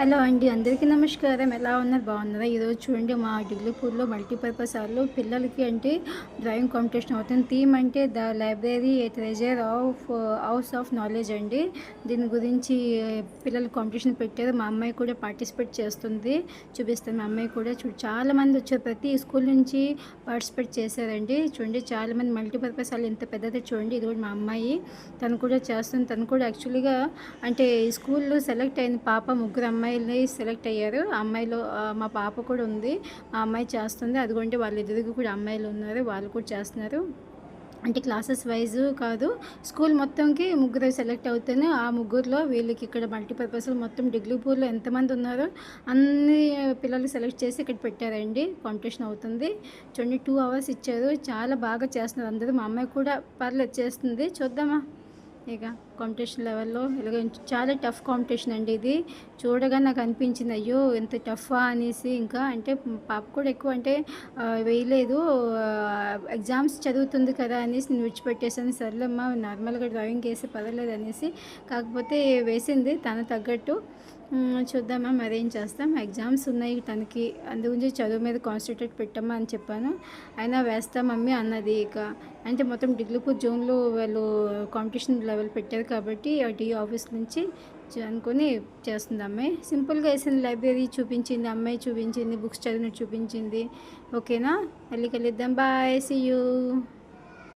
Hello అండి, అందరికీ నమస్కారం. ఎలా ఉన్నారు? బాగున్నారా? ఈరోజు చూడండి, మా డిగ్లీపూర్లో మల్టీపర్పస్ హాల్లో పిల్లలకి అంటే డ్రాయింగ్ కాంపిటీషన్ అవుతుంది. థీమ్ అంటే the library A treasure of house of knowledge అండి. దీని గురించి పిల్లలు కాంపిటీషన్ పెట్టారు. మా అమ్మాయి కూడా పార్టిసిపేట్ చేస్తుంది. చూపిస్తాను. మా అమ్మాయి కూడా చాలామంది వచ్చారు. ప్రతి స్కూల్ నుంచి పార్టిసిపేట్ చేశారండి. చూడండి, చాలామంది మల్టీపర్పస్ హాల్ ఎంత పెద్దదో చూడండి. ఇది కూడా మా అమ్మాయి, తను కూడా చేస్తుంది. తను కూడా యాక్చువల్గా అంటే స్కూల్లో సెలెక్ట్ అయిన పాప, ముగ్గురు అమ్మాయిలని సెలెక్ట్ అయ్యారు. ఆ అమ్మాయిలో మా పాప కూడా ఉంది. ఆ అమ్మాయి చేస్తుంది. అదిగోండి వాళ్ళిద్దరికి కూడా అమ్మాయిలు ఉన్నారు, వాళ్ళు కూడా చేస్తున్నారు. అంటే క్లాసెస్ వైజ్ కాదు, స్కూల్ మొత్తంకి ముగ్గురు సెలెక్ట్ అవుతాను. ఆ ముగ్గురులో వీళ్ళకి ఇక్కడ మల్టీపర్పస్లో మొత్తం డిగ్లీపూర్లో ఎంతమంది ఉన్నారో అన్ని పిల్లలు సెలెక్ట్ చేసి ఇక్కడ పెట్టారండి. కాంపిటీషన్ అవుతుంది. చూడండి, 2 hours ఇచ్చారు. చాలా బాగా చేస్తున్నారు అందరూ. మా అమ్మాయి కూడా పర్లేదు చేస్తుంది. చూద్దామా ఇక కాంపిటీషన్ లెవెల్లో ఇలాగ చాలా టఫ్ కాంపిటీషన్ అండి ఇది. చూడగా నాకు అనిపించింది, అయ్యో ఎంత టఫా అనేసి. ఇంకా అంటే పాప కూడా ఎక్కువ అంటే వేయలేదు, ఎగ్జామ్స్ చదువుతుంది కదా అనేసి నేను విడిచిపెట్టేసాను. సర్లేమ్మా నార్మల్గా డ్రాయింగ్ వేసి పర్వాలేదు అనేసి. కాకపోతే వేసింది తను తగ్గట్టు. చూద్దామా మరేం చేస్తాం. ఎగ్జామ్స్ ఉన్నాయి తనకి, అందుగురించి చదువు మీద కాన్సన్ట్రేట్ పెట్టమ్మా అని చెప్పాను. అయినా వేస్తా మమ్మీ అన్నది. ఇక అంటే మొత్తం డిగ్లీపూర్ జోన్లో వాళ్ళు కాంపిటీషన్ లెవెల్ పెట్టారు కాబట్టి డిఈ ఆఫీస్ నుంచి అనుకొని చేస్తుంది అమ్మాయి. సింపుల్గా వేసింది. లైబ్రరీ చూపించింది, అమ్మాయి చూపించింది, బుక్స్ చదివినట్టు చూపించింది. ఓకేనా, మళ్ళీ కలుద్దాం. Bye, see you.